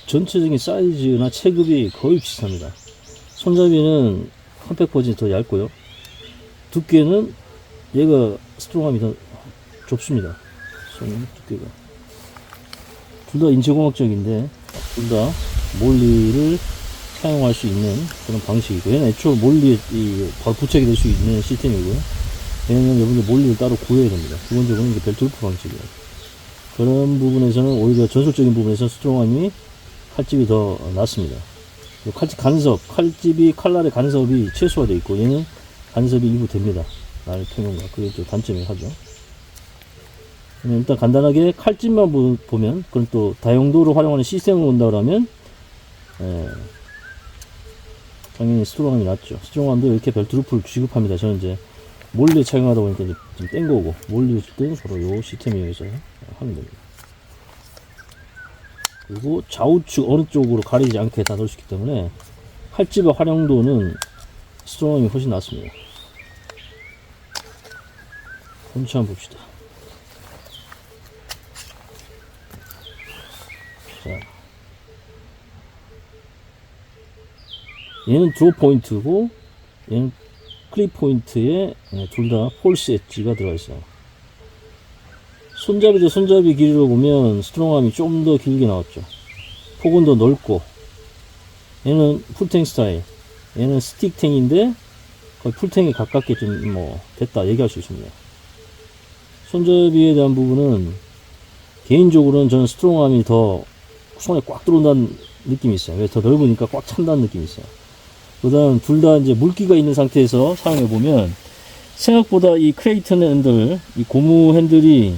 전체적인 사이즈나 체급이 거의 비슷합니다. 손잡이는 컴팩 버전이 더 얇고요. 두께는 얘가 스트롱함이 더 좁습니다. 손 두께가. 둘 다 인체공학적인데 둘 다 몰리를 사용할 수 있는 그런 방식이고, 얘는 애초에 몰리 바로 부착이 될 수 있는 시스템이고요. 얘는 여러분들 몰리를 따로 구해야 됩니다. 기본적으로 이게 벨트 루프 방식이에요. 그런 부분에서는 오히려 전술적인 부분에서 스트롱함이 칼집이 더 낫습니다. 칼집 간섭, 칼집이 칼날의 간섭이 최소화되어 있고, 얘는 간섭이 일부 됩니다. 날 평균과 그게 또 단점이 하죠. 일단 간단하게 칼집만 보면, 그건 또 다용도로 활용하는 시스템을 본다 그러면 당연히 스트롱함이 낫죠. 스트롱함도 이렇게 벨트 루프를 취급합니다. 저는 이제 몰리 착용하다 보니까 이제 좀 뗀 거고, 몰리 줄 때는 서로 요 시스템에 의해서 하면 됩니다. 그리고 좌우측 어느 쪽으로 가리지 않게 다 넣을 수 있기 때문에 칼집의 활용도는 스트롱함이 훨씬 낫습니다. 홈치 한번 봅시다. 자, 얘는 드롭 포인트고 얘는 클립 포인트에 둘 다 폴스 엣지가 들어가 있어요. 손잡이 대 손잡이 길이로 보면 스트롱함이 좀 더 길게 나왔죠. 폭은 더 넓고, 얘는 풀탱 스타일, 얘는 스틱탱인데 거의 풀탱에 가깝게 좀 뭐 됐다 얘기할 수 있습니다. 손잡이에 대한 부분은 개인적으로는 저는 스트롱함이 더 손에 꽉 들어온다는 느낌이 있어요. 왜? 더 넓으니까 꽉 찬다는 느낌이 있어요. 그 다음 둘 다 이제 물기가 있는 상태에서 사용해 보면 생각보다 이 크레이튼 핸들, 이 고무 핸들이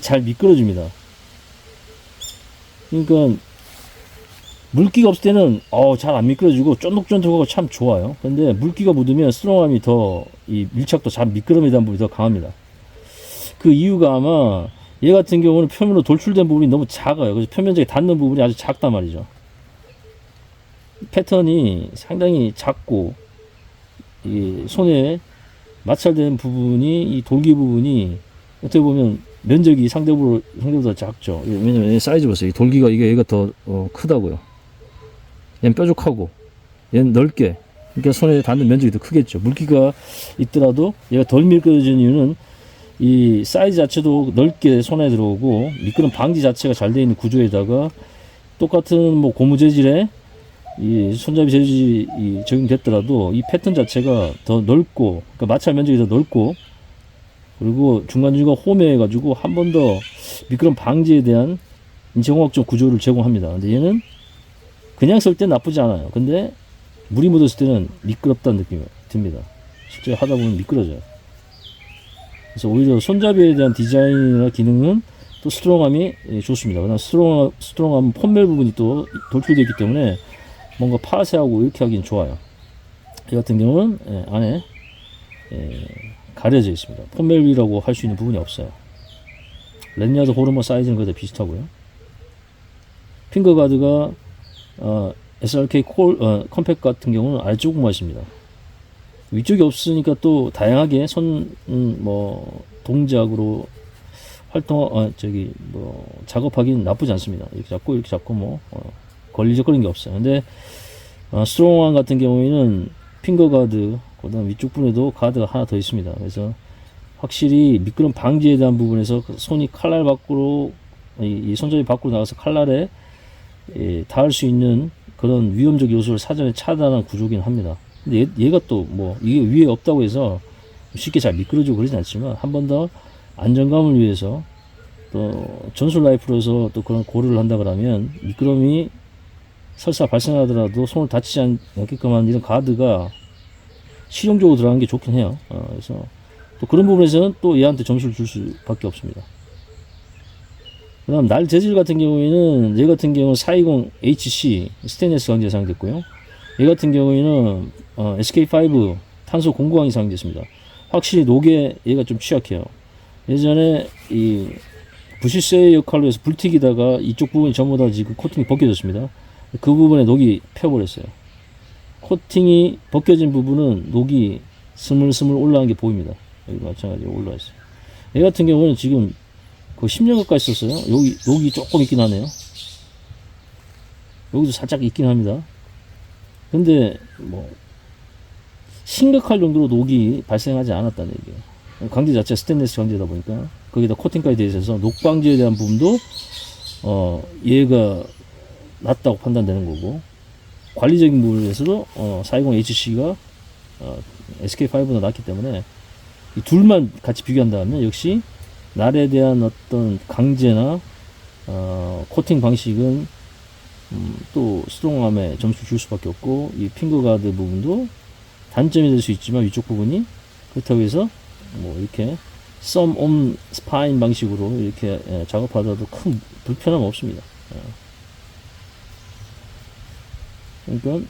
잘 미끄러집니다. 그러니까 물기가 없을 때는 잘 안 미끄러지고 쫀득쫀득하고 참 좋아요. 근데 물기가 묻으면 스트롱함이 더 이 밀착도 잘 미끄럼에 대한 부분이 더 강합니다. 그 이유가 아마 얘 같은 경우는 표면으로 돌출된 부분이 너무 작아요. 그래서 표면적에 닿는 부분이 아주 작단 말이죠. 패턴이 상당히 작고, 이 손에 마찰되는 부분이, 이 돌기 부분이 어떻게 보면 면적이 상대보다 작죠. 왜냐면 얘 사이즈 보세요. 이 돌기가 얘가 더 크다고요. 얘는 뾰족하고 얘는 넓게, 그러니까 손에 닿는 면적이 더 크겠죠. 물기가 있더라도 얘가 덜 미끄러지는 이유는 이 사이즈 자체도 넓게 손에 들어오고, 미끄럼 방지 자체가 잘 되어 있는 구조에다가 똑같은 뭐 고무 재질의 이 손잡이 재질이 적용됐더라도 이 패턴 자체가 더 넓고, 그러니까 마찰 면적이 더 넓고, 그리고 중간중간 홈에 가지고 한 번 더 미끄럼 방지에 대한 인체공학적 구조를 제공합니다. 근데 얘는 그냥 쓸 때 나쁘지 않아요. 근데 물이 묻었을 때는 미끄럽다는 느낌이 듭니다. 실제 하다 보면 미끄러져요. 그래서 오히려 손잡이에 대한 디자인이나 기능은 또 스트롱함이 좋습니다. 그다음 스트롱함은 폰멜 부분이 또 돌출되어 있기 때문에 뭔가 파쇄하고 이렇게 하긴 좋아요. 이 같은 경우는 안에 가려져 있습니다. 폰멜이라고 할 수 있는 부분이 없어요. 랜야드 호르몬 사이즈는 거의 다 비슷하고요. 핑거가드가 SRK 컴팩 같은 경우는 아래쪽만 있습니다. 위쪽이 없으니까 또 다양하게 동작으로 작업하기는 나쁘지 않습니다. 이렇게 잡고 걸리적거리는 게 없어요. 근데 스트롱함 같은 경우에는 핑거 가드, 그 다음 위쪽 부분에도 가드가 하나 더 있습니다. 그래서 확실히 미끄럼 방지에 대한 부분에서 손이 칼날 밖으로, 이 손잡이 밖으로 나가서 칼날에 닿을 수 있는 그런 위험적 요소를 사전에 차단한 구조긴 합니다. 근데 얘가 또 이게 위에 없다고 해서 쉽게 잘 미끄러지고 그러진 않지만, 한 번 더 안정감을 위해서 또 전술 라이프로서 또 그런 고려를 한다 그러면 미끄럼이 설사 발생하더라도 손을 다치지 않게끔 하는 이런 가드가 실용적으로 들어가는 게 좋긴 해요. 그래서 또 그런 부분에서는 또 얘한테 점수를 줄 수밖에 없습니다. 그 다음 날 재질 같은 경우에는, 얘 같은 경우는 420HC 스테인리스 강제 사용됐고요. 얘 같은 경우에는 SK5 탄소 공구강이 사용됐습니다. 확실히 녹에 얘가 좀 취약해요. 예전에 이 부시세의 역할로 해서 불튀기다가 이쪽 부분이 전부 다 지금 코팅이 벗겨졌습니다. 그 부분에 녹이 펴버렸어요. 코팅이 벗겨진 부분은 녹이 스물스물 올라간 게 보입니다. 여기 마찬가지로 올라와 있어요. 얘 같은 경우는 지금 10년 가까이 썼어요. 여기 녹이 조금 있긴 하네요. 여기도 살짝 있긴 합니다. 근데 뭐 심각할 정도로 녹이 발생하지 않았다는 얘기예요. 강제 자체가 스테인리스 강제다 보니까 거기다 코팅까지 되어 있어서 녹 방지에 대한 부분도 얘가 낫다고 판단되는 거고, 관리적인 부분에서도 420HC가 SK5보다 낫기 때문에 이 둘만 같이 비교한다면 역시 날에 대한 어떤 강제나 코팅 방식은 또 스트롱암에 점수 줄 수밖에 없고, 이 핑거가드 부분도 단점이 될 수 있지만 위쪽 부분이 그렇다고 해서 뭐 이렇게 썸온 스파인 방식으로 이렇게 작업하더라도 큰 불편함 없습니다. 그러니까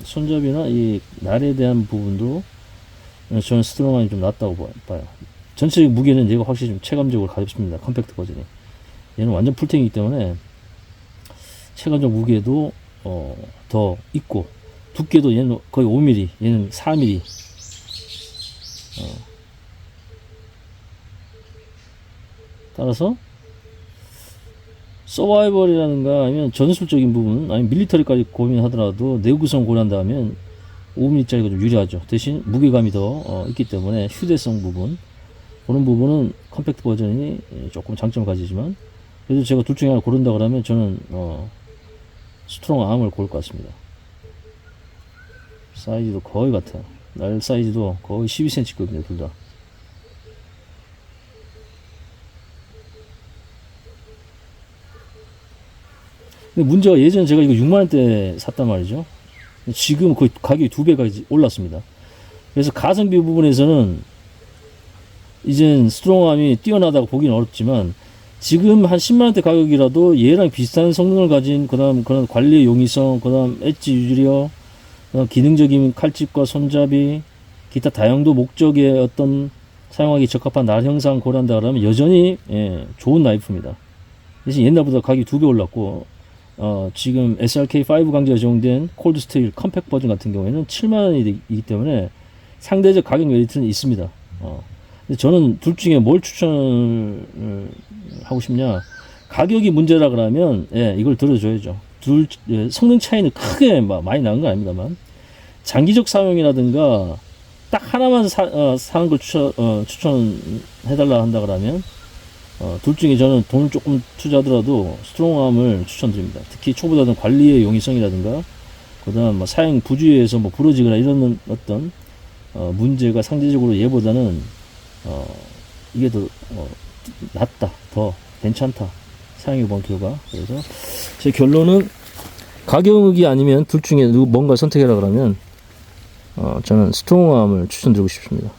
손잡이나 이 날에 대한 부분도 저는 스트롱암이 좀 낫다고 봐요. 전체적인 무게는 얘가 확실히 좀 체감적으로 가볍습니다. 컴팩트 버전이. 얘는 완전 풀탱이기 때문에 체감적 무게도 더 있고, 두께도 얘는 거의 5mm, 얘는 4mm. 따라서 서바이벌이라든가 아니면 전술적인 부분, 아니면 밀리터리까지 고민하더라도 내구 구성 고려한다면 5mm짜리가 좀 유리하죠. 대신 무게감이 더 있기 때문에 휴대성 부분, 그런 부분은 컴팩트 버전이 조금 장점을 가지지만, 그래도 제가 둘 중에 하나 고른다 그러면 저는 스트롱 암을 고를 것 같습니다. 사이즈도 거의 같아요. 날 사이즈도 거의 12cm급입니다, 둘 다. 근데 문제가, 예전에 제가 이거 6만원대 샀단 말이죠. 지금 거의 가격이 2배가 올랐습니다. 그래서 가성비 부분에서는 이젠 스트롱암이 뛰어나다고 보기는 어렵지만, 지금 한 10만원대 가격이라도 얘랑 비슷한 성능을 가진, 그 다음 그런 관리의 용이성, 그 다음 엣지 유지력, 그 다음 기능적인 칼집과 손잡이, 기타 다용도 목적의 어떤 사용하기 적합한 날 형상 고려한다 그러면 여전히 좋은 나이프입니다. 대신 옛날보다 가격이 2배 올랐고, 지금 SRK5 강제가 적용된 콜드 스테일 컴팩트 버전 같은 경우에는 7만원이기 때문에 상대적 가격 메리트는 있습니다. 근데 저는 둘 중에 뭘 추천을 하고 싶냐, 가격이 문제라 그러면 이걸 들어줘야죠. 성능 차이는 크게 많이 나는 건 아닙니다만, 장기적 사용이라든가 딱 하나만 사는 걸 추천해달라 한다 그러면 둘 중에 저는 돈을 조금 투자하더라도 스트롱암을 추천드립니다. 특히 초보자들 관리의 용이성이라든가, 그 다음 뭐 사용 부주의에서 뭐 부러지거나 이런 어떤 문제가 상대적으로 얘보다는 이게 더 낫다, 더 괜찮다, 사용해본 결과. 그래서 제 결론은 가격이 아니면 둘 중에 뭔가 선택해라 그러면 저는 스트롱암을 추천드리고 싶습니다.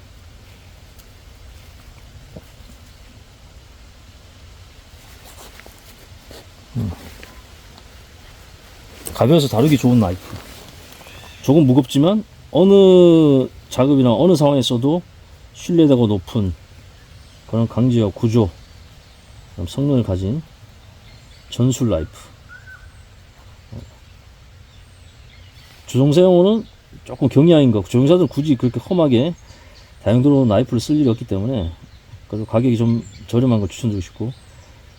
가벼워서 다루기 좋은 나이프. 조금 무겁지만 어느 작업이나 어느 상황에서도 신뢰도가 높은 그런 강제와 구조, 그런 성능을 가진 전술 나이프. 주종사용으로는 조금 경이한 거, 주종사들은 굳이 그렇게 험하게 다용도로 나이프를 쓸 일이 없기 때문에, 그래도 가격이 좀 저렴한 걸 추천드리고 싶고,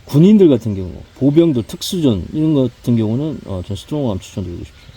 군인들 같은 경우, 보병들, 특수전 이런 것 같은 경우는 전 스트롱암 추천드리고 싶습니다.